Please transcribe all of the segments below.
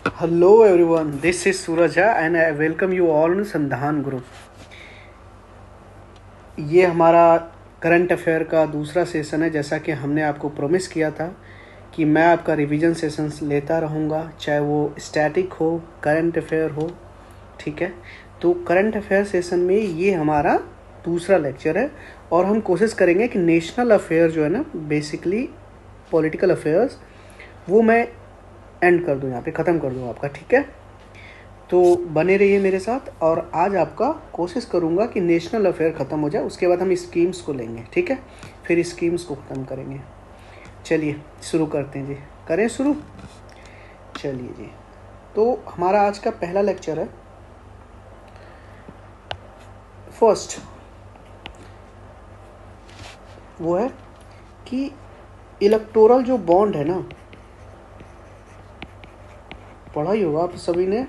Hello everyone, this is Suraj Jha and I welcome you all in Sandhan group. ये हमारा current affair का दूसरा session है। जैसा कि हमने आपको प्रॉमिस किया था कि मैं आपका रिवीजन सेशंस लेता रहूँगा, चाहे वो स्टैटिक हो, करंट अफेयर हो, ठीक है। तो करंट अफेयर सेशन में ये हमारा दूसरा लेक्चर है और हम कोशिश करेंगे कि नेशनल अफेयर जो है ना, बेसिकली पॉलिटिकल अफेयर्स, वो मैं एंड कर दूँ, यहाँ पे ख़त्म कर दूँ आपका, ठीक है। तो बने रहिए मेरे साथ और आज आपका कोशिश करूँगा कि नेशनल अफेयर ख़त्म हो जाए, उसके बाद हम स्कीम्स को लेंगे, ठीक है। फिर स्कीम्स को ख़त्म करेंगे। चलिए शुरू करते हैं जी, करें शुरू। चलिए जी, तो हमारा आज का पहला लेक्चर है। फर्स्ट वो है कि इलेक्टोरल जो बॉन्ड है ना, पढ़ा ही होगा आप सभी ने,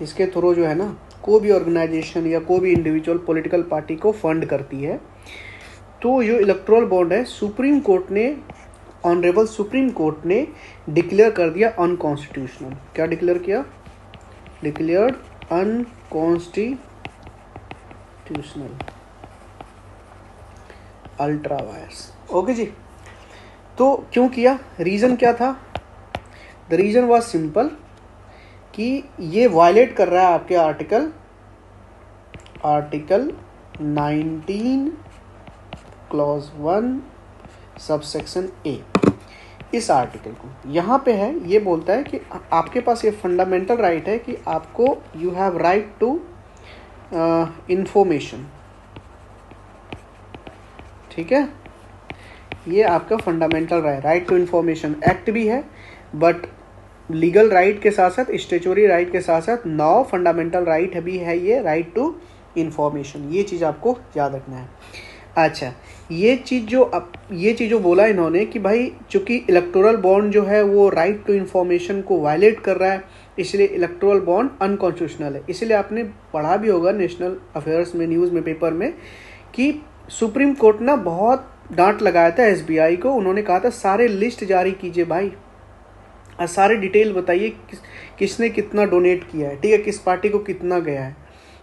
इसके थ्रू जो है ना कोई भी ऑर्गेनाइजेशन या कोई भी इंडिविजुअल पॉलिटिकल पार्टी को फंड करती है। तो जो इलेक्टोरल बॉन्ड है, सुप्रीम कोर्ट ने, ऑनरेबल सुप्रीम कोर्ट ने डिक्लेयर कर दिया अनकॉन्स्टिट्यूशनल। क्या डिक्लेयर किया? Declared unconstitutional, ultra vires. Okay जी। तो क्यों किया? रीज़न क्या था? द रीज़न वाज सिंपल कि ये वायलेट कर रहा है आपके आर्टिकल 19 क्लॉज 1 सबसेक्शन ए। इस आर्टिकल को यहाँ पे है, ये बोलता है कि आपके पास ये फंडामेंटल राइट है कि आपको you have right to information, ठीक है। ये आपका fundamental right to information act भी है, बट लीगल राइट के साथ साथ, स्टेचुटरी राइट के साथ साथ, नौ फंडामेंटल राइट भी है ये, राइट टू इंफॉर्मेशन। ये चीज़ आपको याद रखना है। अच्छा, ये चीज़ जो बोला इन्होंने कि भाई चूंकि इलेक्टोरल बॉन्ड जो है वो राइट टू इंफॉर्मेशन को वायलेट कर रहा है, इसलिए इलेक्टोरल बॉन्ड अनकॉन्स्टिट्यूशनल है। इसलिए आपने पढ़ा भी होगा नेशनल अफेयर्स में, न्यूज़ में, पेपर में, कि सुप्रीम कोर्ट ना बहुत डांट लगाया था एसबीआई को। उन्होंने कहा था सारे लिस्ट जारी कीजिए भाई और सारे डिटेल बताइए किसने कितना डोनेट किया है, ठीक है, किस पार्टी को कितना गया है।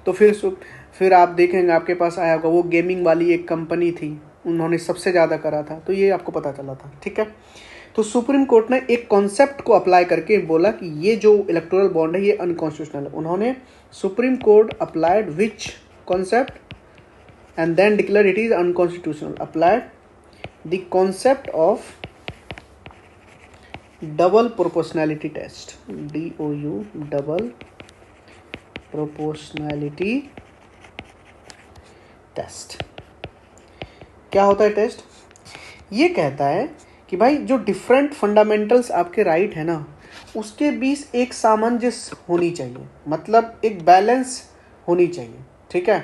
तो फिर आप देखेंगे आपके पास आया होगा वो गेमिंग वाली एक कंपनी थी, उन्होंने सबसे ज़्यादा करा था, तो ये आपको पता चला था, ठीक है। तो सुप्रीम कोर्ट ने एक कॉन्सेप्ट को अप्लाई करके बोला कि ये जो इलेक्टोरल बॉन्ड है ये अनकॉन्स्टिट्यूशनल है। उन्होंने supreme court applied which concept and then declared it is unconstitutional, applied the concept of double proportionality test, DOU, double proportionality test। क्या होता है टेस्ट? ये कहता है कि भाई जो डिफरेंट फंडामेंटल्स आपके राइट है ना, उसके बीच एक सामंजस्य होनी चाहिए, मतलब एक बैलेंस होनी चाहिए, ठीक है,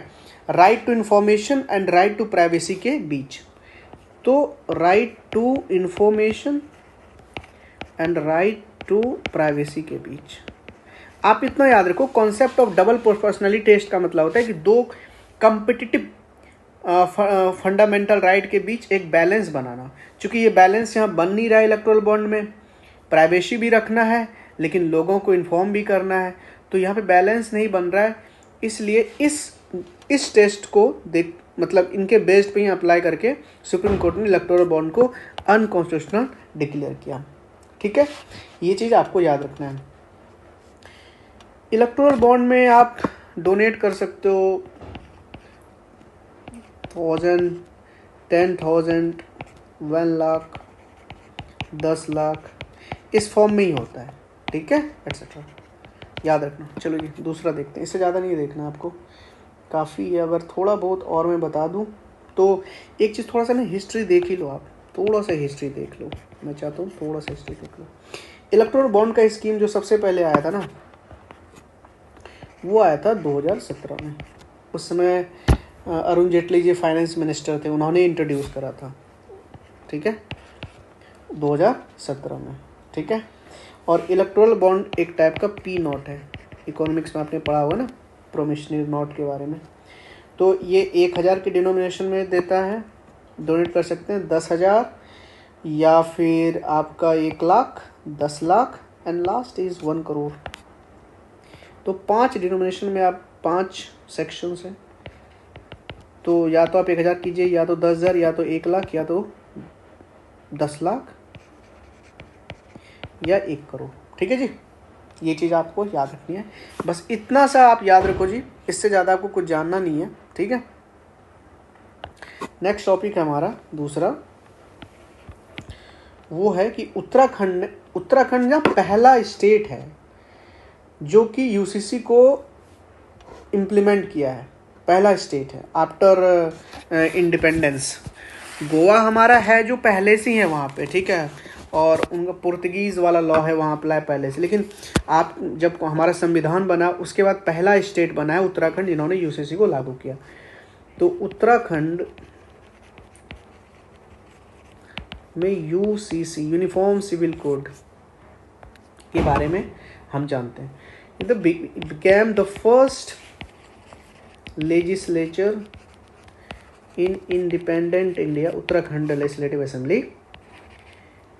right to information and right to privacy के बीच। तो right to information and right to privacy के बीच आप इतना याद रखो, concept of double proportionality test का मतलब होता है कि दो कॉम्पिटिटिव फंडामेंटल राइट के बीच एक बैलेंस बनाना। चूंकि ये बैलेंस यहाँ बन नहीं रहा है इलेक्टोरल बॉन्ड में, प्राइवेसी भी रखना है लेकिन लोगों को इन्फॉर्म भी करना है, तो यहाँ पे बैलेंस नहीं बन रहा है। इसलिए इस टेस्ट को मतलब इनके बेस्ड पे ही अप्लाई करके सुप्रीम कोर्ट ने इलेक्टोरल बॉन्ड को अनकॉन्स्टिट्यूशनल डिक्लेयर किया, ठीक है। ये चीज़ आपको याद रखना है। इलेक्टोरल बॉन्ड में आप डोनेट कर सकते हो 1000, 10,000, 1 लाख, 10 लाख, इस फॉर्म में ही होता है, ठीक है, एटसेट्रा, याद रखना। चलो जी दूसरा देखते हैं, इससे ज़्यादा नहीं देखना आपको, काफ़ी है। अगर थोड़ा बहुत और मैं बता दूं तो एक चीज़, थोड़ा सा ना हिस्ट्री देख ही लो आप, थोड़ा सा हिस्ट्री देख लो, मैं चाहता हूँ थोड़ा सा हिस्ट्री देख लो। इलेक्टोरल बॉन्ड का स्कीम जो सबसे पहले आया था ना, वो आया था 2017 में। उस समय अरुण जेटली जी फाइनेंस मिनिस्टर थे, उन्होंने इंट्रोड्यूस करा था, ठीक है, 2017 में, ठीक है। और इलेक्टोरल बॉन्ड एक टाइप का पी नोट है, इकोनॉमिक्स में आपने पढ़ा होगा ना प्रोमिशनरी नोट के बारे में। तो ये 1000 के डिनोमिनेशन में देता है, डोनेट कर सकते हैं 10,000 या फिर आपका 1 lakh, 10 lakh and last is 1 crore. तो 5 डिनोमिनेशन में आप 5 सेक्शंस हैं, तो या तो आप 1000 कीजिए, या तो 10,000, या तो 1 लाख, या तो 10 लाख, या 1 करोड़। ठीक है जी, ये चीज़ आपको याद रखनी है। बस इतना सा आप याद रखो जी, इससे ज़्यादा आपको कुछ जानना नहीं है। ठीक है, नेक्स्ट टॉपिक है हमारा दूसरा, वो है कि उत्तराखंड ना पहला स्टेट है जो कि यूसीसी को इम्प्लीमेंट किया है, पहला स्टेट है आफ्टर इंडिपेंडेंस। गोवा हमारा है जो पहले से ही है वहाँ पे, ठीक है, और उनका पुर्तगीज़ वाला लॉ है वहाँ अप्लाई पहले से। लेकिन आप जब हमारा संविधान बना उसके बाद पहला स्टेट बना है उत्तराखंड जिन्होंने यूसीसी को लागू किया। तो उत्तराखंड में यूसीसी यूनिफॉर्म सिविल कोड के बारे में हम जानते हैं। It became the first legislature in independent India, Uttarakhand Legislative Assembly,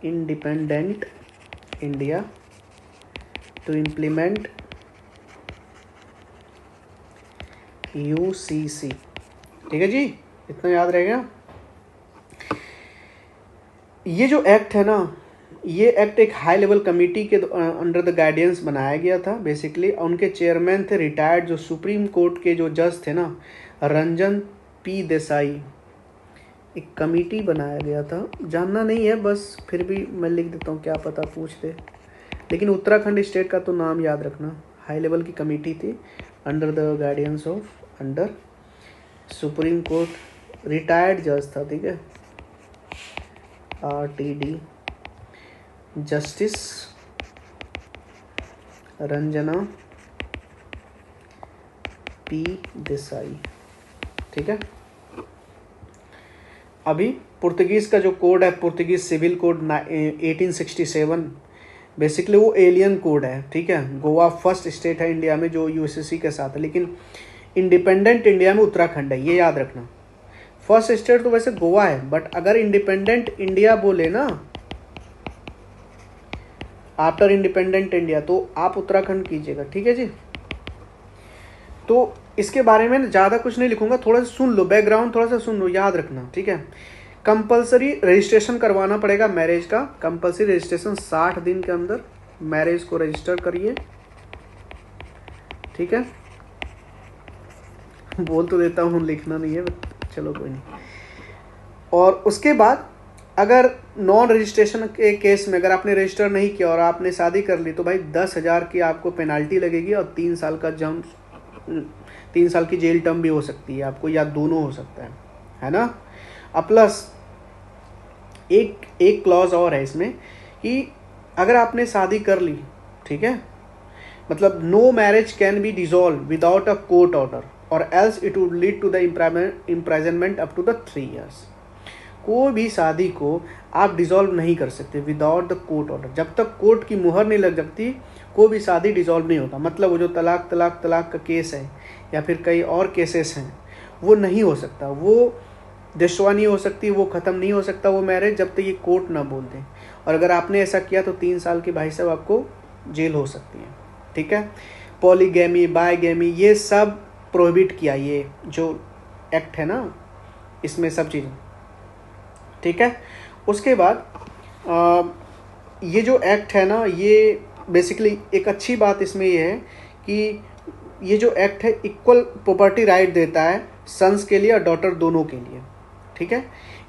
independent India, to implement UCC। ठीक है जी, इतना याद रहेगा। ये जो एक्ट है ना, ये एक्ट एक हाई लेवल कमेटी के अंडर द गाइडेंस बनाया गया था बेसिकली। उनके चेयरमैन थे रिटायर्ड जो सुप्रीम कोर्ट के जो जज थे ना, रंजन पी देसाई। एक कमेटी बनाया गया था, जानना नहीं है बस फिर भी मैं लिख देता हूँ, क्या पता पूछ दे। लेकिन उत्तराखंड स्टेट का तो नाम याद रखना। हाई लेवल की कमेटी थी under the guidance of under supreme court, retired जज था, ठीक है, RTD, justice Ranjana P Desai. ठीक है, अभी पुर्तगीज़ का जो कोड है, पुर्तगीज़ सिविल कोड 1867, बेसिकली वो एलियन कोड है। ठीक है, गोवा फर्स्ट स्टेट है इंडिया में जो यूसीसी के साथ है, लेकिन इंडिपेंडेंट इंडिया में उत्तराखंड है, ये याद रखना। फर्स्ट स्टेट तो वैसे गोवा है, बट अगर इंडिपेंडेंट इंडिया बोले ना आफ्टर इंडिपेंडेंट इंडिया, तो आप उत्तराखंड कीजिएगा। ठीक है जी, तो इसके बारे में ज़्यादा कुछ नहीं लिखूंगा, थोड़ा सा सुन लो, बैकग्राउंड थोड़ा सा सुन लो, याद रखना। ठीक है, कंपलसरी रजिस्ट्रेशन करवाना पड़ेगा मैरिज का, कंपलसरी रजिस्ट्रेशन 60 दिन के अंदर मैरिज को रजिस्टर करिए। ठीक है, बोल तो देता हूँ, लिखना नहीं है, चलो कोई नहीं। और उसके बाद अगर नॉन रजिस्ट्रेशन के केस में अगर आपने रजिस्टर नहीं किया और आपने शादी कर ली, तो भाई 10,000 की आपको पेनाल्टी लगेगी और 3 साल का 3 साल की जेल टर्म भी हो सकती है आपको, या दोनों हो सकता है ना। अब प्लस एक क्लॉज और है इसमें कि अगर आपने शादी कर ली, ठीक है, मतलब no marriage can be dissolve without a court order और else it would lead to the imprisonment up to the 3 years। कोई भी शादी को आप डिसॉल्व नहीं कर सकते विदाउट द कोर्ट ऑर्डर। जब तक कोर्ट की मुहर नहीं लग जाती कोई भी शादी डिसॉल्व नहीं होता। मतलब वो जो तलाक का केस है या फिर कई और केसेस हैं, वो नहीं हो सकता, वो डिस्ट्रॉय नहीं हो सकती, वो ख़त्म नहीं हो सकता वो मैरिज, जब तक ये कोर्ट ना बोल दे। और अगर आपने ऐसा किया तो 3 साल की भाई साहब आपको जेल हो सकती है। ठीक है, पॉलीगैमी, बायगैमी, ये सब प्रोहिबिट किया, ये जो एक्ट है ना इसमें सब चीज़ें। ठीक है, उसके बाद ये जो एक्ट है ना, ये बेसिकली एक अच्छी बात इसमें ये है कि ये जो एक्ट है इक्वल प्रॉपर्टी राइट देता है सन्स के लिए और डॉटर दोनों के लिए। ठीक है,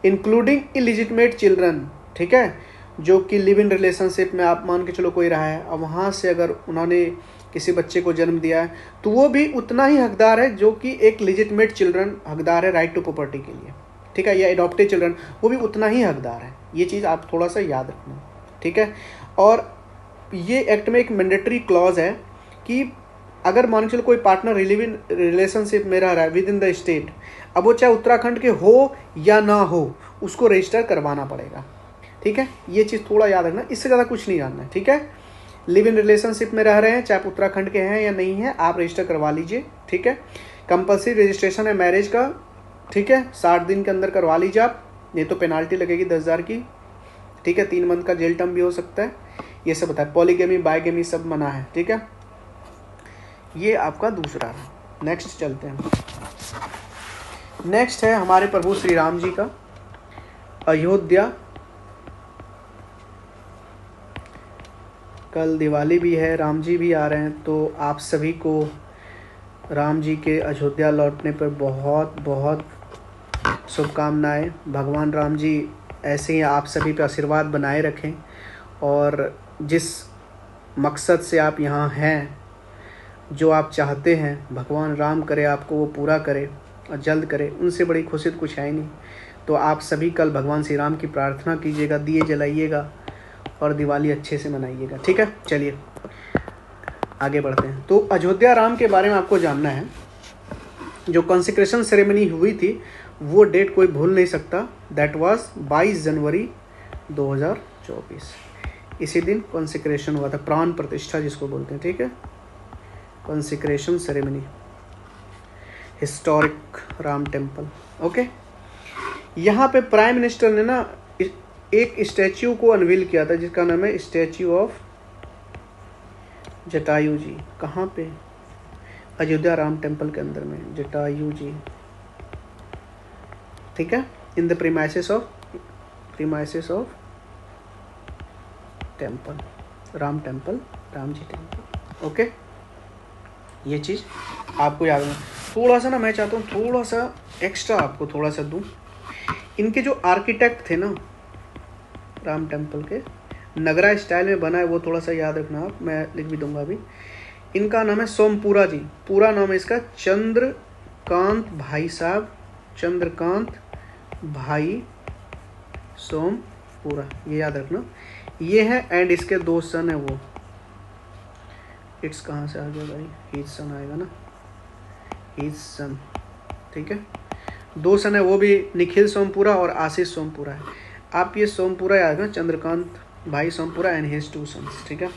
इंक्लूडिंग इलिजिटमेट चिल्ड्रन। ठीक है, जो कि लिव इन रिलेशनशिप में आप मान के चलो कोई रहा है और वहाँ से अगर उन्होंने किसी बच्चे को जन्म दिया है तो वो भी उतना ही हकदार है जो कि एक लिजिटमेट चिल्ड्रन हकदार है राइट टू प्रॉपर्टी के लिए। ठीक है, या एडॉप्टेड चिल्ड्रन वो भी उतना ही हकदार है। ये चीज़ आप थोड़ा सा याद रखना। ठीक है, और ये एक्ट में एक मैंडेटरी क्लॉज है कि अगर मान चलो कोई पार्टनर लिव इन रिलेशनशिप में रह रहा है विद इन द स्टेट, अब वो चाहे उत्तराखंड के हो या ना हो, उसको रजिस्टर करवाना पड़ेगा। ठीक है, ये चीज़ थोड़ा याद रखना, इससे ज़्यादा कुछ नहीं जानना है। ठीक है, लिव इन रिलेशनशिप में रह रहे हैं चाहे आप उत्तराखंड के हैं या नहीं हैं, आप रजिस्टर करवा लीजिए। ठीक है, कंपल्सरी रजिस्ट्रेशन है मैरिज का। ठीक है, 60 दिन के अंदर करवा लीजिए आप, नहीं तो पेनाल्टी लगेगी 10,000 की। ठीक है, 3 मंथ का जेल टर्म भी हो सकता है। ये सब बताया, पॉलीगेमी बायगेमी सब मना है, ठीक है। ये आपका दूसरा है। नेक्स्ट चलते हैं। नेक्स्ट है हमारे प्रभु श्री राम जी का अयोध्या। कल दिवाली भी है, राम जी भी आ रहे हैं, तो आप सभी को राम जी के अयोध्या लौटने पर बहुत बहुत शुभकामनाएं। भगवान राम जी ऐसे ही आप सभी पे आशीर्वाद बनाए रखें, और जिस मकसद से आप यहाँ हैं, जो आप चाहते हैं, भगवान राम करे आपको वो पूरा करे और जल्द करे। उनसे बड़ी खुशी तो कुछ है ही नहीं। तो आप सभी कल भगवान श्री राम की प्रार्थना कीजिएगा, दिए जलाइएगा और दिवाली अच्छे से मनाइएगा, ठीक है। चलिए आगे बढ़ते हैं। तो अयोध्या राम के बारे में आपको जानना है। जो कंसेक्रेशन सेरेमनी हुई थी वो डेट कोई भूल नहीं सकता। दैट वाज 22 जनवरी 2024। इसी दिन कंसेक्रेशन हुआ था, प्राण प्रतिष्ठा जिसको बोलते हैं, ठीक है। Consecration ceremony, historic Ram temple, okay. यहाँ पे प्राइम मिनिस्टर ने ना एक स्टैच्यू को अनवील किया था जिसका नाम है स्टैच्यू ऑफ जटायु जी। कहाँ पे? अयोध्या राम टेम्पल के अंदर में, जटायु जी, ठीक है। In the premises of temple, Ram temple, Ram ji temple, okay. ये चीज़ आपको याद रखना। थोड़ा सा ना मैं चाहता हूँ थोड़ा सा एक्स्ट्रा आपको थोड़ा सा दूँ। इनके जो आर्किटेक्ट थे ना राम टेम्पल के, नगरा स्टाइल में बना है, वो थोड़ा सा याद रखना आप, मैं लिख भी दूंगा अभी। इनका नाम है सोमपुरा जी। पूरा नाम है इसका चंद्रकांत भाई साहब, चंद्रकांत भाई सोमपुरा, ये याद रखना। ये है, एंड इसके 2 सन है वो। इट्स कहाँ से आ गया भाई? हीज सन आएगा ना, हीज सन, ठीक है। 2 सन है, वो भी निखिल सोमपुरा और आशीष सोमपुरा है। आप ये सोमपुरा याद रखना, चंद्रकांत भाई सोमपुरा एंड हिज 2 सन्स, ठीक है।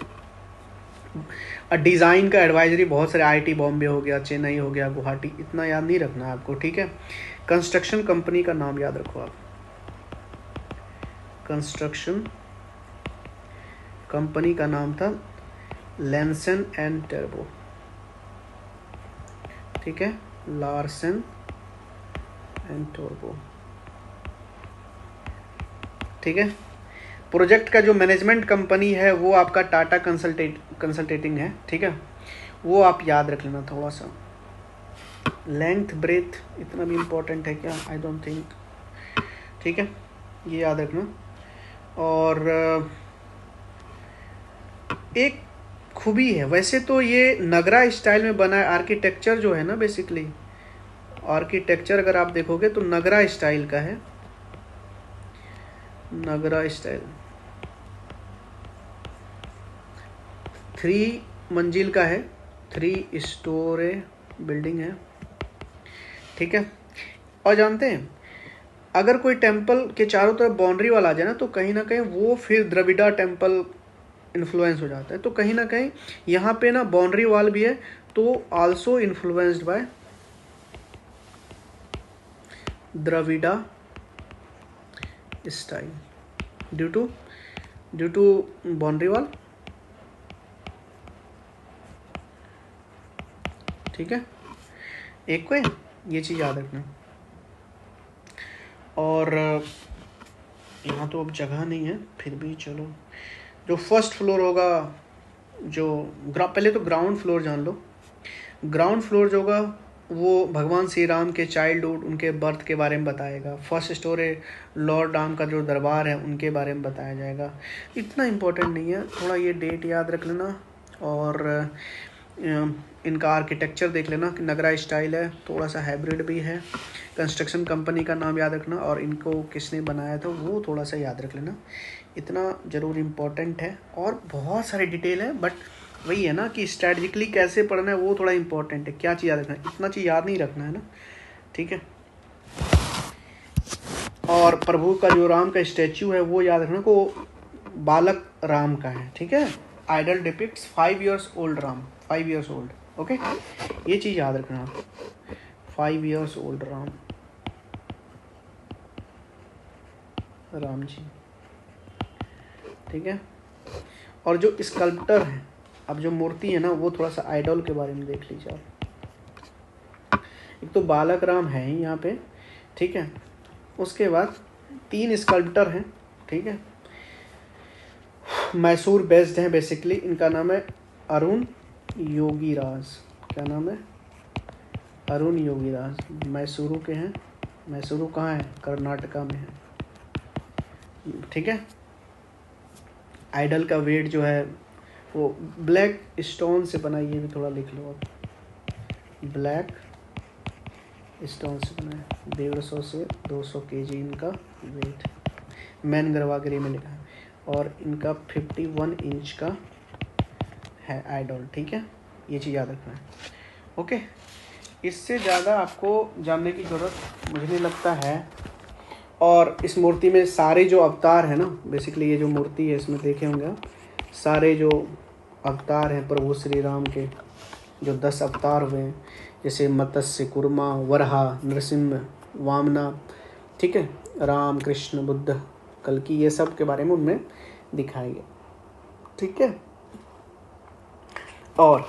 डिज़ाइन का एडवाइजरी बहुत सारे, IIT बॉम्बे हो गया, चेन्नई हो गया, गुवाहाटी, इतना याद नहीं रखना है आपको, ठीक है। कंस्ट्रक्शन कंपनी का नाम याद रखो आप, कंस्ट्रक्शन कंपनी का नाम था लैंसन एंड टर्बो, ठीक है, लार्सन एंड टर्बो, ठीक है। प्रोजेक्ट का जो मैनेजमेंट कंपनी है वो आपका टाटा कंसल्टेटिंग है, ठीक है। वो आप याद रख लेना थोड़ा सा। लेंथ ब्रेथ इतना भी इम्पोर्टेंट है क्या? आई डोंट थिंक, ठीक है, ये याद रखना। और एक खूबी है, वैसे तो ये नगरा स्टाइल में बना है। आर्किटेक्चर जो है ना, बेसिकली आर्किटेक्चर अगर आप देखोगे तो नगरा स्टाइल का है, नगरा स्टाइल। 3 मंजिल का है, 3 स्टोरे बिल्डिंग है, ठीक है। और जानते हैं अगर कोई टेम्पल के चारों तरफ बाउंड्री वाला आ जाए ना, तो कहीं ना कहीं वो फिर द्रविड़ा टेम्पल इन्फ्लुएंस हो जाता है। तो कहीं ना कहीं यहाँ पे ना बाउंड्री वॉल भी है, तो also influenced by Dravida style due to boundary wall, ठीक है। एक को ये चीज़ याद रखना। और यहाँ तो अब जगह नहीं है, फिर भी चलो, जो फर्स्ट फ्लोर होगा, जो पहले तो ग्राउंड फ्लोर जान लो। ग्राउंड फ्लोर जो होगा वो भगवान श्री राम के चाइल्डहुड, उनके बर्थ के बारे में बताएगा। फर्स्ट स्टोरी लॉर्ड राम का जो दरबार है उनके बारे में बताया जाएगा। इतना इम्पोर्टेंट नहीं है, थोड़ा ये डेट याद रख लेना। और इनका आर्किटेक्चर देख लेना कि नगरा स्टाइल है, थोड़ा सा हाइब्रिड भी है। कंस्ट्रक्शन कंपनी का नाम याद रखना, और इनको किसने बनाया था वो थोड़ा सा याद रख लेना। इतना ज़रूर इम्पोर्टेंट है, और बहुत सारे डिटेल है, बट वही है ना कि स्ट्रैटेजिकली कैसे पढ़ना है वो थोड़ा इम्पोर्टेंट है। क्या चीज़ याद रखना है, इतना चीज़ याद नहीं रखना है ना, ठीक है। और प्रभु का जो राम का स्टैचू है वो याद रखना को बालक राम का है, ठीक है। Idol depicts 5 years old Ram, 5 years old, okay. ये चीज़ याद रखना, 5 years old राम जी, ठीक है। और जो स्कल्प्टर है, अब जो मूर्ति है ना, वो थोड़ा सा आइडल के बारे में देख लीजिए आप। एक तो बालक राम है ही यहाँ पे, ठीक है। उसके बाद 3 स्कल्प्टर हैं, ठीक है, मैसूर बेस्ड हैं बेसिकली। इनका नाम है अरुण योगीराज। क्या नाम है? अरुण योगीराज। मैसूरू के हैं। मैसूरू कहाँ है? कर्नाटका में है, ठीक है। आइडल का वेट जो है वो ब्लैक स्टोन से बना, ये भी थोड़ा लिख लो आप, ब्लैक स्टोन से बना है। 150 से 200 kg इनका वेट, मैन गर्भागिरी में लिखा है। और इनका 51 इंच का है आइडल, ठीक है। ये चीज़ याद रखना है, ओके। इससे ज़्यादा आपको जानने की ज़रूरत मुझे नहीं लगता है। और इस मूर्ति में सारे जो अवतार हैं ना, बेसिकली ये जो मूर्ति है इसमें देखे होंगे आप, सारे जो अवतार हैं प्रभु श्री राम के, जो 10 अवतार हुए हैं, जैसे मत्स्य कुर्मा, वराह, नरसिंह, वामना, ठीक है, राम, कृष्ण, बुद्ध, कल्कि, ये सब के बारे में उनमें दिखाया गया, ठीक है। और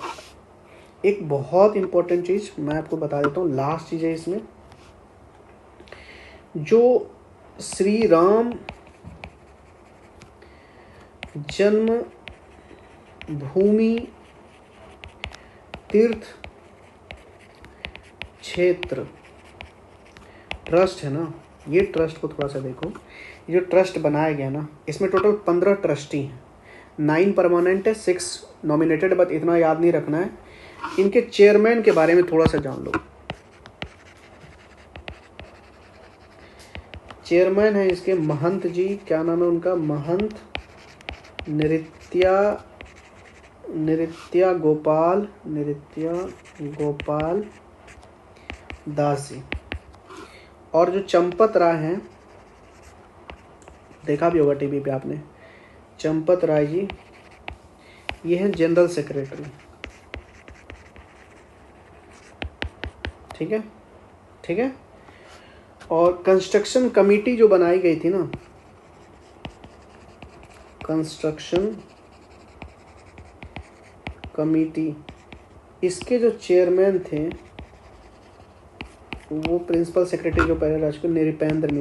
एक बहुत इम्पोर्टेंट चीज़ मैं आपको बता देता हूँ, लास्ट चीज़ है इसमें, जो श्री राम जन्म भूमि तीर्थ क्षेत्र ट्रस्ट है ना, ये ट्रस्ट को थोड़ा सा देखो। ये जो ट्रस्ट बनाया गया ना, इसमें टोटल 15 ट्रस्टी हैं, 9 परमानेंट है, 6 नॉमिनेटेड, बट इतना याद नहीं रखना है। इनके चेयरमैन के बारे में थोड़ा सा जान लो। चेयरमैन है इसके महंत जी, क्या नाम है उनका? महंत नृत्या गोपाल दास जी। और जो चंपत राय हैं, देखा भी होगा टीवी पे आपने, चंपत राय जी, ये है जनरल सेक्रेटरी, ठीक है, ठीक है। और कंस्ट्रक्शन कमेटी जो बनाई गई थी ना, कंस्ट्रक्शन कमेटी, इसके जो चेयरमैन थे वो प्रिंसिपल सेक्रेटरी जो पहले राज को नृपेंद्र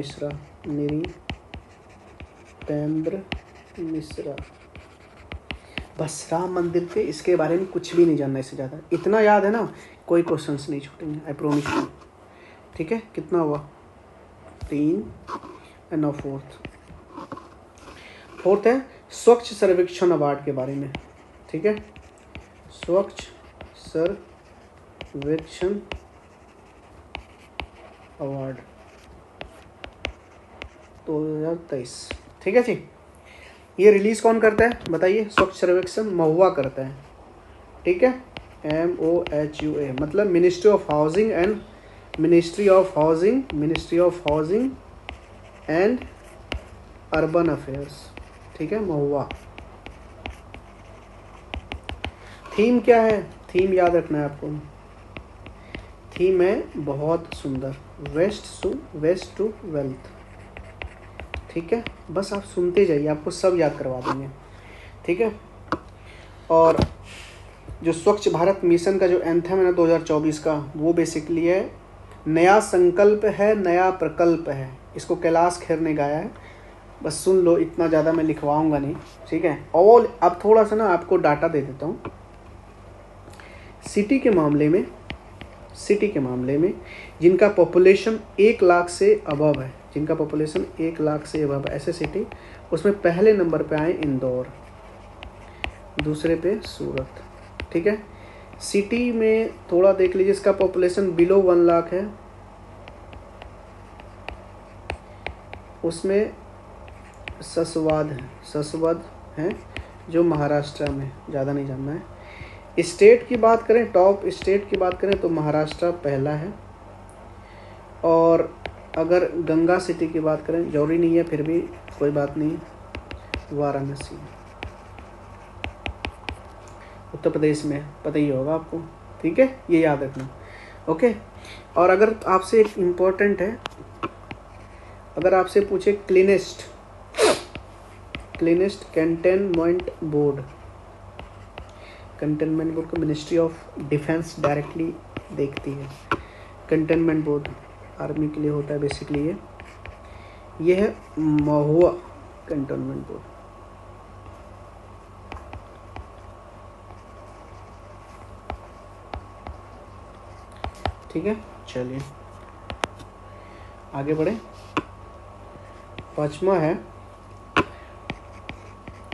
मिश्रा। बस राम मंदिर के इसके बारे में कुछ भी नहीं जानना, इससे ज़्यादा इतना याद है ना, कोई क्वेश्चंस नहीं छूटेंगे, आई प्रॉमिस यू, ठीक है। कितना हुआ? 3 एंड नाउ फोर्थ है स्वच्छ सर्वेक्षण अवार्ड के बारे में, ठीक है। स्वच्छ सर्वेक्षण अवार्ड 2023, ठीक है जी। ये रिलीज कौन करता है बताइए? स्वच्छ सर्वेक्षण महुआ करता है, ठीक है। MOHUA मतलब ministry of housing and urban affairs, ठीक है, महुआ। थीम क्या है? थीम याद रखना है आपको। थीम है बहुत सुंदर, वेस्ट टू वेल्थ, ठीक है। बस आप सुनते जाइए, आपको सब याद करवा देंगे, ठीक है। और जो स्वच्छ भारत मिशन का जो एंथम है ना 2024 का, वो बेसिकली है नया संकल्प है, नया प्रकल्प है। इसको कैलाश खेर ने गाया है, बस सुन लो, इतना ज़्यादा मैं लिखवाऊंगा नहीं, ठीक है। और अब थोड़ा सा ना आपको डाटा दे देता हूँ। सिटी के मामले में जिनका पॉपुलेशन 1 लाख से अबव है, जिनका पॉपुलेशन 1 लाख से अबव ऐसे सिटी, उसमें पहले नंबर पे आए इंदौर, दूसरे पे सूरत, ठीक है। सिटी में थोड़ा देख लीजिए, इसका पॉपुलेशन बिलो 1 लाख है, उसमें ससवद है जो महाराष्ट्र में, ज़्यादा नहीं जानना है। स्टेट की बात करें, टॉप स्टेट की बात करें तो महाराष्ट्र पहला है। और अगर गंगा सिटी की बात करें, जरूरी नहीं है, फिर भी कोई बात नहीं, वाराणसी उत्तर प्रदेश में, पता ही होगा आपको, ठीक है, ये याद रखना, ओके। और अगर आपसे एक इम्पोर्टेंट है, अगर आपसे पूछे cleanest cleanest cantonment board, containment board को मिनिस्ट्री ऑफ डिफेंस डायरेक्टली देखती है। कंटेनमेंट बोर्ड आर्मी के लिए होता है बेसिकली। ये है महुआ कंटेनमेंट बोर्ड। ठीक है, चलिए आगे बढ़े। पांचवा है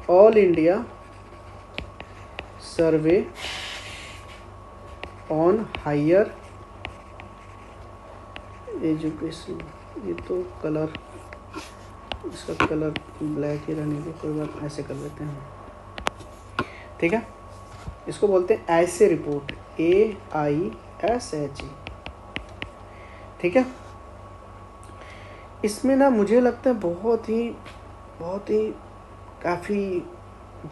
all India survey on higher education. ये तो कलर, इसका कलर ब्लैक ही रहने दे, कोई बात, ऐसे कर लेते हैं। ठीक है, इसको बोलते हैं ऐसे रिपोर्ट, AISHE। ठीक है, इसमें ना मुझे लगता है बहुत ही काफ़ी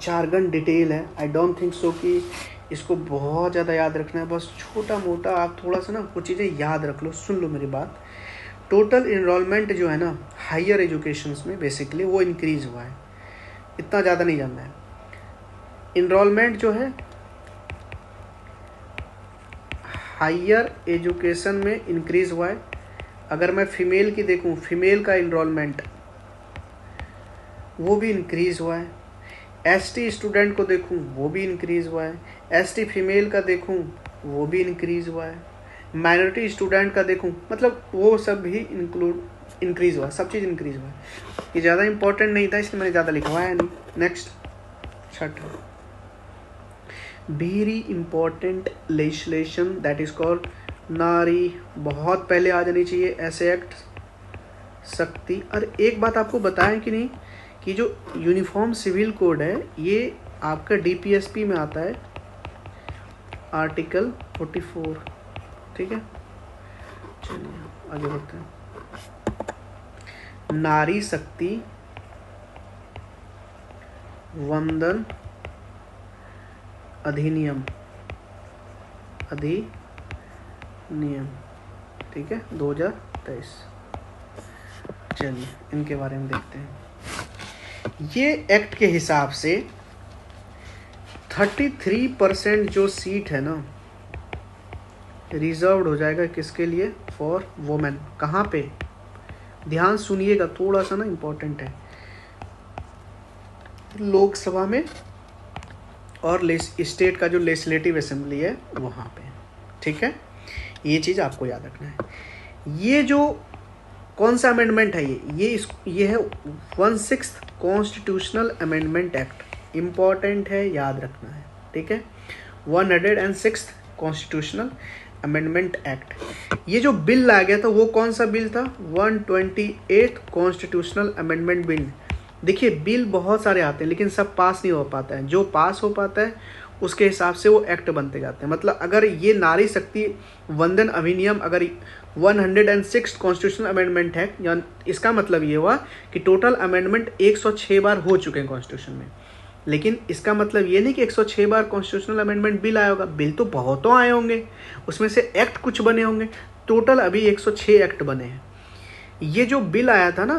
जार्गन डिटेल है। आई डोंट थिंक सो कि इसको बहुत ज़्यादा याद रखना है, बस छोटा मोटा आप थोड़ा सा ना कुछ चीज़ें याद रख लो। सुन लो मेरी बात। टोटल इनरोलमेंट जो है ना हायर एजुकेशंस में बेसिकली वो इंक्रीज़ हुआ है, इतना ज़्यादा नहीं जानना है। इनरोलमेंट जो है हायर एजुकेशन में इंक्रीज़ हुआ है। अगर मैं फीमेल की देखूं, फीमेल का इनरोलमेंट वो भी इंक्रीज़ हुआ है। ST स्टूडेंट को देखूं वो भी इंक्रीज़ हुआ है। ST फीमेल का देखूं वो भी इंक्रीज़ हुआ है। माइनॉरिटी स्टूडेंट का देखूं, मतलब वो सब भी इंक्रीज़ हुआ, सब चीज़ इंक्रीज़ हुआ है। ये ज़्यादा इंपॉर्टेंट नहीं था इसलिए मैंने ज़्यादा लिखवाया नहीं। नेक्स्ट, छठा, very important legislation that is called नारी, बहुत पहले आ जानी चाहिए ऐसे एक्ट शक्ति। और एक बात आपको बताएं कि नहीं कि जो यूनिफॉर्म सिविल कोड है ये आपका DPSP में आता है, आर्टिकल 44। ठीक है, चलिए आगे बढ़ते हैं। नारी शक्ति वंदन अधिनियम, ठीक है, 2023। चलिए इनके बारे में देखते हैं। ये एक्ट के हिसाब से 33% जो सीट है ना रिजर्व्ड हो जाएगा, किसके लिए? For women. कहाँ पे? ध्यान सुनिएगा, थोड़ा सा ना इम्पोर्टेंट है। लोकसभा में और स्टेट का जो लेजिस्लेटिव असेंबली है वहाँ पे। ठीक है, ये चीज़ आपको याद रखना है। ये जो कौन सा अमेंडमेंट है ये है 16th constitutional amendment act. Important है, याद रखना है। ठीक है, 106th कॉन्स्टिट्यूशनल अमेंडमेंट एक्ट। ये जो बिल आ गया था वो कौन सा बिल था? 128th constitutional amendment bill. देखिए बिल बहुत सारे आते हैं लेकिन सब पास नहीं हो पाता है। जो पास हो पाता है उसके हिसाब से वो एक्ट बनते जाते हैं। मतलब अगर ये नारी शक्ति वंदन अधिनियम अगर 106 कॉन्स्टिट्यूशनल अमेंडमेंट है, या इसका मतलब ये हुआ कि टोटल अमेंडमेंट 106 बार हो चुके हैं कॉन्स्टिट्यूशन में। लेकिन इसका मतलब ये नहीं कि 106 बार कॉन्स्टिट्यूशनल अमेंडमेंट बिल आया होगा। बिल तो बहुतों आए होंगे, उसमें से एक्ट कुछ बने होंगे। टोटल अभी 106 एक्ट बने हैं। ये जो बिल आया था ना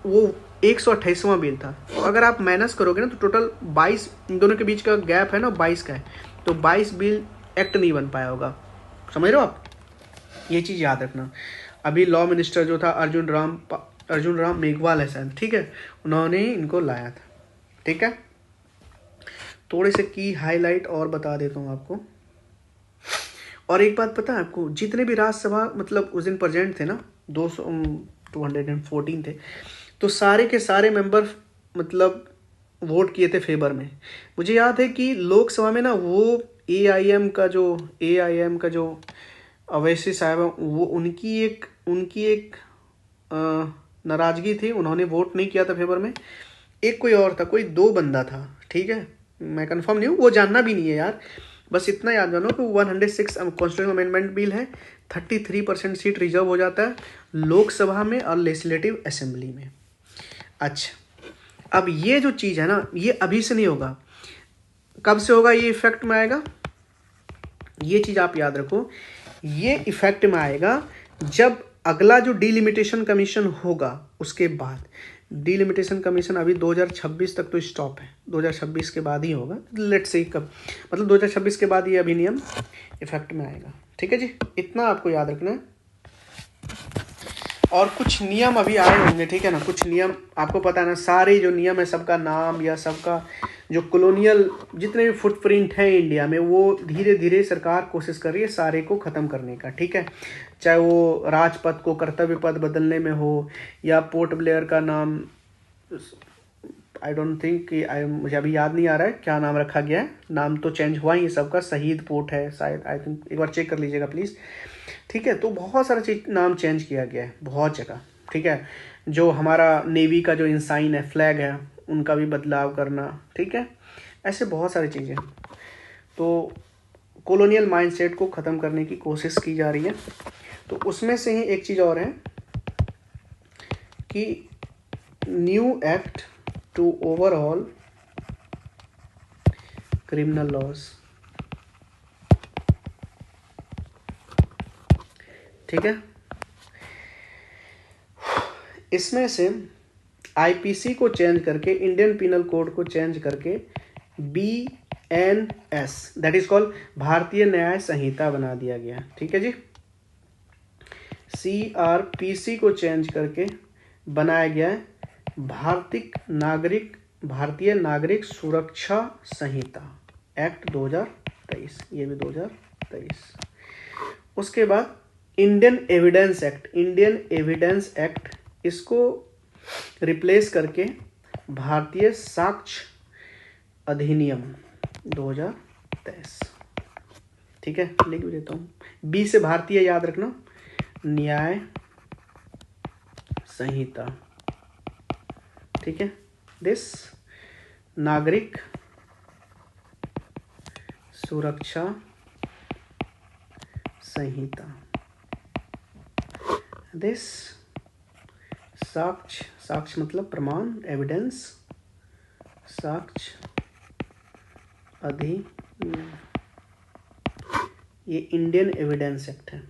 वो 128वां बिल था। तो अगर आप माइनस करोगे ना तो टोटल 22, इन दोनों के बीच का गैप है ना 22 का है, तो 22 बिल एक्ट नहीं बन पाया होगा। समझ रहे हो आप? ये चीज़ याद रखना। अभी लॉ मिनिस्टर जो था अर्जुन राम मेघवाल है शायद, ठीक है, उन्होंने ही इनको लाया था। ठीक है, थोड़े से की हाईलाइट और बता देता हूँ आपको। और एक बात पता है आपको, जितने भी राज्यसभा मतलब उस दिन प्रेजेंट थे ना 214 थे, तो सारे के सारे मेंबर मतलब वोट किए थे फेवर में। मुझे याद है कि लोकसभा में ना वो AIM का जो अवैसी साहब है, वो उनकी एक नाराजगी थी, उन्होंने वोट नहीं किया था फेवर में। एक कोई और था, कोई 2 बंदा था। ठीक है, मैं कंफर्म नहीं हूँ, वो जानना भी नहीं है यार, बस इतना याद जानो कि 106 कॉन्स्टिट्यूशनल अमेंडमेंट बिल है। 33% सीट रिजर्व हो जाता है लोकसभा में और लेजिस्लेटिव असेंबली में। अच्छा, अब ये जो चीज़ है ना ये अभी से नहीं होगा। कब से होगा ये इफेक्ट में आएगा? ये चीज़ आप याद रखो, ये इफेक्ट में आएगा जब अगला जो डिलिमिटेशन कमीशन होगा उसके बाद। डिलिमिटेशन कमीशन अभी 2026 तक तो स्टॉप है, 2026 के बाद ही होगा। लेट्स सी कब, मतलब 2026 के बाद ये अधिनियम इफेक्ट में आएगा। ठीक है जी, इतना आपको याद रखना है। और कुछ नियम अभी आए होंगे, ठीक है ना, कुछ नियम आपको पता है ना, सारे जो नियम है सबका नाम या सबका जो कॉलोनियल जितने भी फुटप्रिंट हैं इंडिया में, वो धीरे धीरे सरकार कोशिश कर रही है सारे को ख़त्म करने का। ठीक है, चाहे वो राजपथ को कर्तव्य पद बदलने में हो, या पोर्ट ब्लेयर का नाम, आई डोंट थिंक कि मुझे अभी याद नहीं आ रहा है क्या नाम रखा गया है, नाम तो चेंज हुआ ही सबका, शहीद पोर्ट है शायद, आई थिंक, एक बार चेक कर लीजिएगा प्लीज़। ठीक है, तो बहुत सारा चीज़ नाम चेंज किया गया है बहुत जगह। ठीक है, जो हमारा नेवी का जो इंसाइन है, फ्लैग है, उनका भी बदलाव करना। ठीक है, ऐसे बहुत सारी चीज़ें, तो कॉलोनियल माइंडसेट को ख़त्म करने की कोशिश की जा रही है। तो उसमें से ही एक चीज़ और है कि new act to overall criminal laws. ठीक है, इसमें से आईपीसी को चेंज करके, इंडियन पिनल कोड को चेंज करके BNS, that is called Bharatiya Nyaya संहिता बना दिया गया। ठीक है जी, CRPC को चेंज करके बनाया गया है भारतीय नागरिक सुरक्षा संहिता एक्ट 2023, ये भी 2023। उसके बाद इंडियन एविडेंस एक्ट, इसको रिप्लेस करके भारतीय साक्ष्य अधिनियम 2023। ठीक है, लिख भी देता हूँ। बी से भारतीय याद रखना, न्याय संहिता। ठीक है, दिस नागरिक सुरक्षा संहिता, दिस साक्ष्य मतलब प्रमाण, एविडेंस, साक्ष्य अधिनियम, ये इंडियन एविडेंस एक्ट है।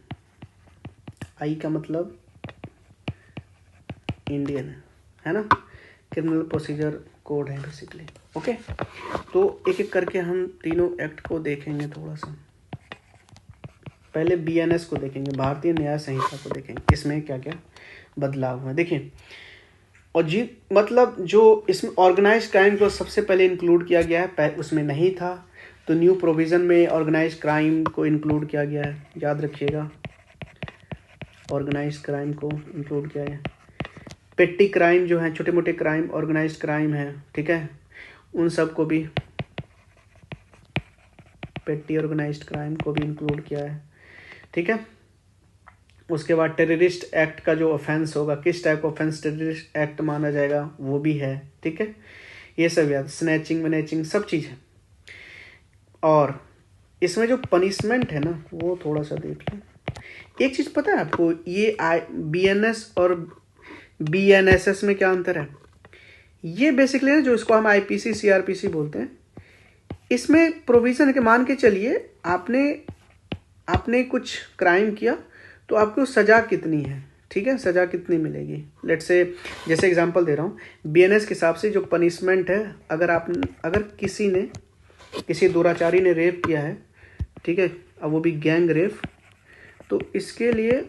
आई का मतलब इंडियन है ना, क्रिमिनल प्रोसीजर कोड है बेसिकली। ओके, तो एक एक करके हम तीनों एक्ट को देखेंगे थोड़ा सा। पहले BNS को देखेंगे, भारतीय न्याय संहिता को देखेंगे, इसमें क्या क्या बदलाव हुआ देखिए। और जी मतलब जो इसमें ऑर्गेनाइज क्राइम को सबसे पहले इंक्लूड किया गया है, उसमें नहीं था, तो न्यू प्रोविज़न में ऑर्गेनाइज क्राइम को इंक्लूड किया गया है, याद रखिएगा, ऑर्गेनाइज क्राइम को इंक्लूड किया है। पेट्टी क्राइम जो है, छोटे मोटे क्राइम, ऑर्गेनाइज क्राइम है, ठीक है, उन सब को भी, पेट्टी ऑर्गेनाइज्ड क्राइम को भी इंक्लूड किया है। ठीक है, उसके बाद टेररिस्ट एक्ट का जो ऑफेंस होगा, किस टाइप का ऑफेंस टेररिस्ट एक्ट माना जाएगा, वो भी है। ठीक है, ये सब याद, स्नैचिंग वनैचिंग सब चीज़ है। और इसमें जो पनिशमेंट है ना, वो थोड़ा सा देख लें। एक चीज़ पता है आपको, ये BNS और BNSS में क्या अंतर है? ये बेसिकली ना, जो इसको हम IPC CRPC बोलते हैं, इसमें प्रोविज़न है कि मान के चलिए आपने कुछ क्राइम किया, तो आपको सज़ा कितनी है, ठीक है, सज़ा कितनी मिलेगी। लेट्स से, जैसे एग्जांपल दे रहा हूँ, BNS के हिसाब से जो पनिशमेंट है, अगर किसी दुराचारी ने रेप किया है, ठीक है, अब वो भी गैंग रेप, तो इसके लिए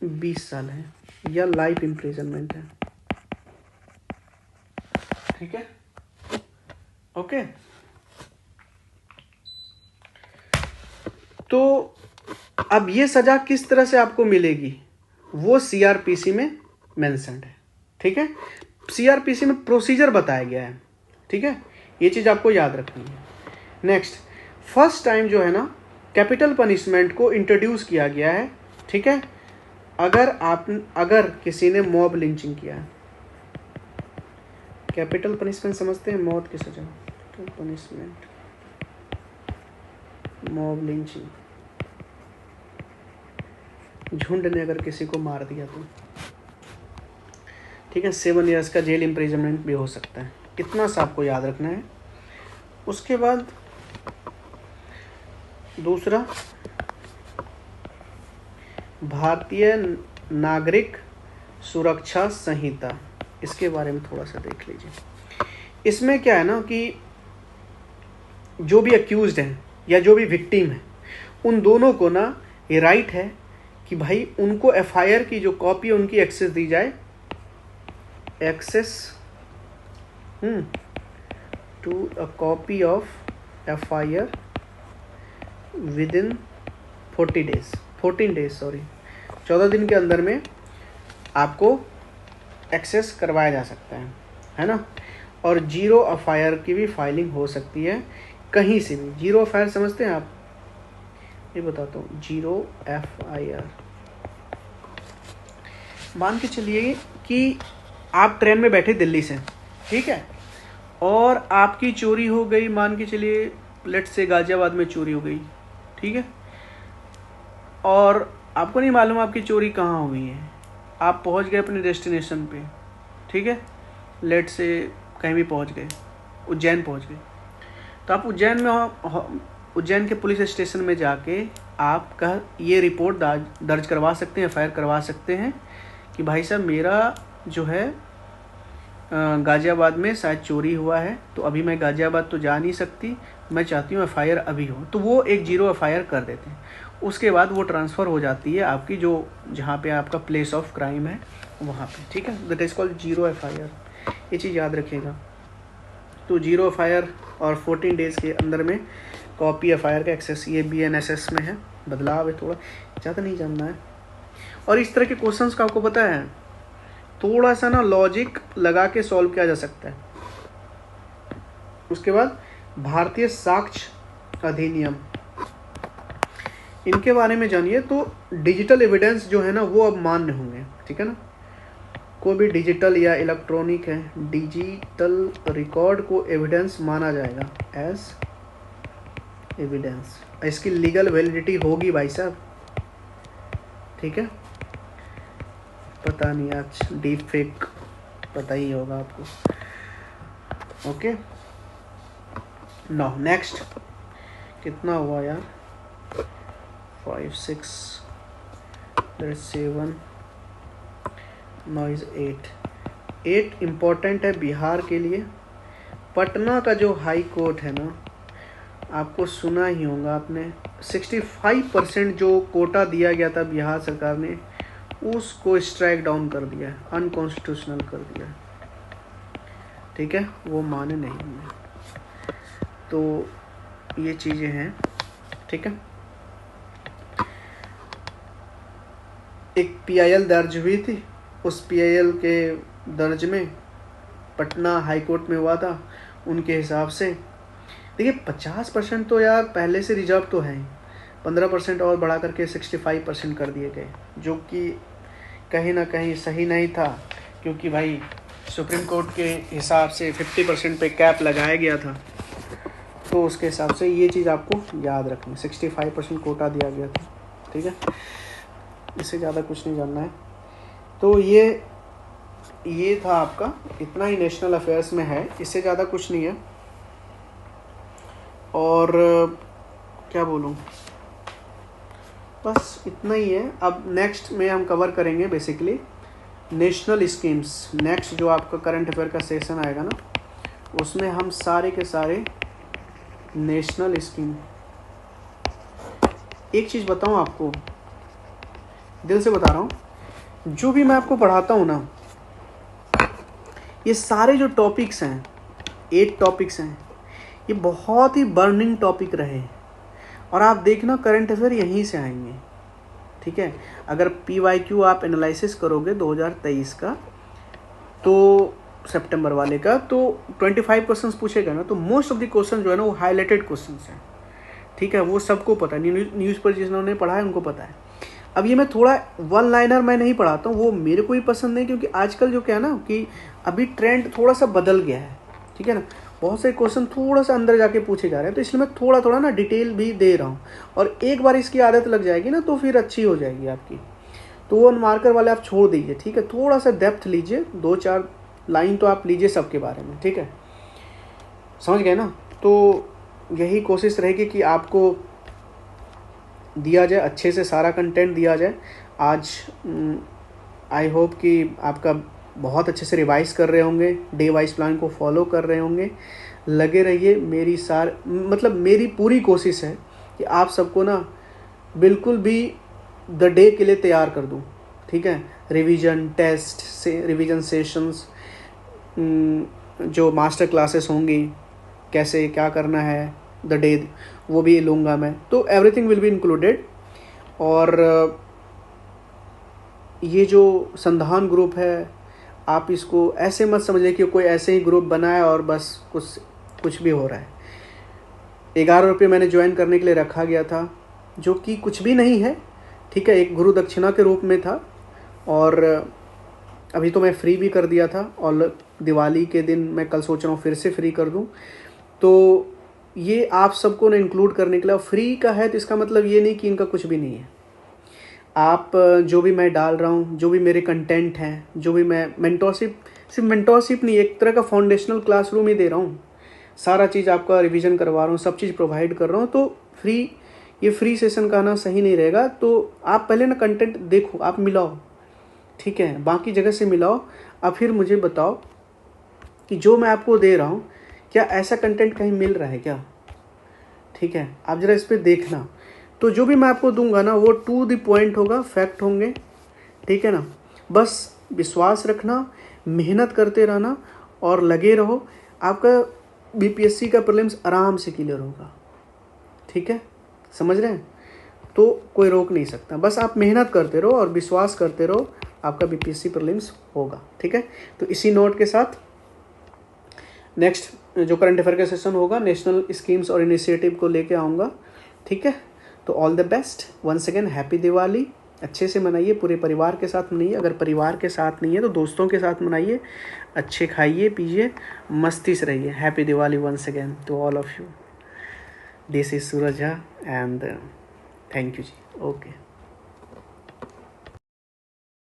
20 साल है या लाइफ इम्प्रिजनमेंट है। ठीक है, ओके। तो अब ये सज़ा किस तरह से आपको मिलेगी, वो CRPC में मेंशन्ड है। ठीक है, CRPC में प्रोसीजर बताया गया है। ठीक है, ये चीज़ आपको याद रखनी है। नेक्स्ट, फर्स्ट टाइम जो है ना, कैपिटल पनिशमेंट को इंट्रोड्यूस किया गया है। ठीक है, अगर किसी ने मॉब लिंचिंग किया है, कैपिटल पनिशमेंट समझते हैं, मौत की सजा, पनिशमेंट, मॉब लिंचिंग, झुंड ने अगर किसी को मार दिया तो, ठीक है, 7 ईयर्स का जेल इम्प्रिजनमेंट भी हो सकता है। इतना सा आपको याद रखना है। उसके बाद दूसरा, भारतीय नागरिक सुरक्षा संहिता, इसके बारे में थोड़ा सा देख लीजिए। इसमें क्या है ना कि जो भी अक्यूज्ड हैं या जो भी विक्टिम है, उन दोनों को ना ये राइट है कि भाई उनको एफआईआर की जो कॉपी है उनकी एक्सेस दी जाए, access to a copy of FIR within 14 days 14 दिन के अंदर में आपको एक्सेस करवाया जा सकता है ना। और जीरो एफआईआर की भी फाइलिंग हो सकती है कहीं से भी। जीरो एफआईआर समझते हैं आप? ये बताता हूँ। जीरो एफआईआर, मान के चलिए कि आप ट्रेन में बैठे दिल्ली से, ठीक है, और आपकी चोरी हो गई, मान के चलिए लेट्स से गाजियाबाद में चोरी हो गई, ठीक है, और आपको नहीं मालूम आपकी चोरी कहाँ हुई है। आप पहुंच गए अपने डेस्टिनेशन पे, ठीक है, लेट्स से कहीं भी पहुंच गए, उज्जैन पहुंच गए, तो आप उज्जैन के पुलिस स्टेशन में जाके आपका ये रिपोर्ट दर्ज करवा सकते हैं, एफआईआर करवा सकते हैं कि भाई साहब मेरा जो है गाजियाबाद में शायद चोरी हुआ है, तो अभी मैं गाजियाबाद तो जा नहीं सकती, मैं चाहती हूँ एफआईआर अभी हो। तो वो एक जीरो एफआईआर कर देते हैं। उसके बाद वो ट्रांसफ़र हो जाती है आपकी जो जहाँ पे आपका प्लेस ऑफ क्राइम है वहाँ पे, ठीक है। That is called zero FIR. ये चीज़ याद रखिएगा। तो जीरो एफआईआर और 14 डेज़ के अंदर में कॉपी एफआईआर का एक्सेस, ये बीएनएसएस में है, बदलाव है थोड़ा, ज़्यादा नहीं जानना है। और इस तरह के क्वेश्चंस का आपको पता है थोड़ा सा ना लॉजिक लगा के सॉल्व किया जा सकता है। उसके बाद भारतीय साक्ष्य अधिनियम, इनके बारे में जानिए। तो डिजिटल एविडेंस जो है ना वो अब मान्य होंगे, ठीक है ना। कोई भी डिजिटल या इलेक्ट्रॉनिक है, डिजिटल रिकॉर्ड को एविडेंस माना जाएगा, एज एविडेंस। इसकी लीगल वैलिडिटी होगी भाई साहब, ठीक है। पता नहीं, आज डीप फेक पता ही होगा आपको। ओके, नाउ नेक्स्ट कितना हुआ यार, 5 6 7 नॉइज 8 इम्पोर्टेंट है बिहार के लिए। पटना का जो हाई कोर्ट है ना, आपको सुना ही होगा आपने, 65% जो कोटा दिया गया था बिहार सरकार ने, उसको स्ट्राइक डाउन कर दिया है, अनकॉन्स्टिट्यूशनल कर दिया है, ठीक है, वो माने नहीं है। तो ये चीज़ें हैं, ठीक है। एक पीआईएल दर्ज हुई थी, उस पीआईएल के दर्ज में पटना हाई कोर्ट में हुआ था। उनके हिसाब से देखिए 50% तो यार पहले से रिजर्व तो है, 15% और बढ़ा करके 65% कर दिए गए, जो कि कहीं ना कहीं सही नहीं था, क्योंकि भाई सुप्रीम कोर्ट के हिसाब से 50% पे कैप लगाया गया था। तो उसके हिसाब से ये चीज़ आपको याद रखनी, 65% कोटा दिया गया था, ठीक है। इससे ज़्यादा कुछ नहीं जानना है। तो ये था आपका, इतना ही नेशनल अफेयर्स में है, इससे ज़्यादा कुछ नहीं है। और क्या बोलूँ, बस इतना ही है। अब नेक्स्ट में हम कवर करेंगे बेसिकली नेशनल स्कीम्स। नेक्स्ट जो आपका करंट अफेयर का सेशन आएगा ना, उसमें हम सारे के सारे नेशनल स्कीम। एक चीज़ बताऊं आपको, दिल से बता रहा हूँ, जो भी मैं आपको पढ़ाता हूँ ना, ये सारे जो टॉपिक्स हैं, 8 टॉपिक्स हैं, ये बहुत ही बर्निंग टॉपिक रहे। और आप देखना करंट अफेयर यहीं से आएंगे, ठीक है। अगर PYQ आप एनालिसिस करोगे 2023 का, तो सितंबर वाले का, तो 25 क्वेश्चंस पूछेगा ना, तो मोस्ट ऑफ द क्वेश्चन जो है ना वो हाईलाइटेड क्वेश्चंस हैं, ठीक है। वो सबको पता है, न्यूज़ पर जिन्होंने पढ़ा है उनको पता है। अब ये मैं थोड़ा वन लाइनर मैं नहीं पढ़ाता हूँ, वो मेरे को ही पसंद नहीं, क्योंकि आजकल जो क्या है ना कि अभी ट्रेंड थोड़ा सा बदल गया है, ठीक है ना। बहुत से क्वेश्चन थोड़ा सा अंदर जाके पूछे जा रहे हैं, तो इसलिए मैं थोड़ा थोड़ा ना डिटेल भी दे रहा हूँ। और एक बार इसकी आदत लग जाएगी ना, तो फिर अच्छी हो जाएगी आपकी। तो वो मार्कर वाले आप छोड़ दीजिए, ठीक है। थोड़ा सा डेप्थ लीजिए, 2-4 लाइन तो आप लीजिए सबके बारे में, ठीक है, समझ गए ना। तो यही कोशिश रहेगी कि आपको दिया जाए, अच्छे से सारा कंटेंट दिया जाए। आज आई होप कि आपका बहुत अच्छे से रिवाइज कर रहे होंगे, डे वाइज प्लान को फॉलो कर रहे होंगे। लगे रहिए, मेरी पूरी कोशिश है कि आप सबको ना बिल्कुल भी द डे के लिए तैयार कर दूं, ठीक है। रिवीजन टेस्ट से रिवीजन सेशंस, जो मास्टर क्लासेस होंगी, कैसे क्या करना है द डे, वो भी लूँगा मैं, तो एवरीथिंग विल बी इंक्लूडेड। और ये जो संधान ग्रुप है, आप इसको ऐसे मत समझिए कि कोई ऐसे ही ग्रुप बनाए और बस कुछ भी हो रहा है। 11 रुपये मैंने ज्वाइन करने के लिए रखा गया था, जो कि कुछ भी नहीं है, ठीक है, एक गुरु दक्षिणा के रूप में था। और अभी तो मैं फ्री भी कर दिया था, और दिवाली के दिन मैं कल सोच रहा हूँ फिर से फ्री कर दूँ। तो ये आप सबको ना इंक्लूड करने के लिए, फ्री का है तो इसका मतलब ये नहीं कि इनका कुछ भी नहीं है। आप जो भी मैं डाल रहा हूँ, जो भी मेरे कंटेंट हैं, जो भी मैं मेंटोरशिप, सिर्फ मेंटोरशिप नहीं, एक तरह का फाउंडेशनल क्लासरूम ही दे रहा हूँ। सारा चीज़ आपका रिवीजन करवा रहा हूँ, सब चीज़ प्रोवाइड कर रहा हूँ। तो ये फ्री सेशन का ना सही नहीं रहेगा। तो आप पहले ना कंटेंट देखो, आप मिलाओ, ठीक है, बाकी जगह से मिलाओ। अब फिर मुझे बताओ कि जो मैं आपको दे रहा हूँ, क्या ऐसा कंटेंट कहीं मिल रहा है क्या, ठीक है। आप ज़रा इस पर देखना। तो जो भी मैं आपको दूंगा ना, वो टू द पॉइंट होगा, फैक्ट होंगे, ठीक है ना। बस विश्वास रखना, मेहनत करते रहना और लगे रहो। आपका बीपीएससी का प्रीलिम्स आराम से क्लियर होगा, ठीक है, समझ रहे हैं। तो कोई रोक नहीं सकता, बस आप मेहनत करते रहो और विश्वास करते रहो, आपका बीपीएससी प्रीलिम्स होगा, ठीक है। तो इसी नोट के साथ नेक्स्ट जो करंट अफेयर का सेशन होगा, नेशनल स्कीम्स और इनिशिएटिव को लेके आऊँगा, ठीक है। तो all the best, once again happy Diwali. अच्छे से मनाइए, पूरे परिवार के साथ मनाइए, अगर परिवार के साथ नहीं है तो दोस्तों के साथ मनाइए, अच्छे खाइए पीजिए, मस्ती से रहिए। Happy Diwali once again to all of you. This is Suraj Jha and thank you ji. Okay.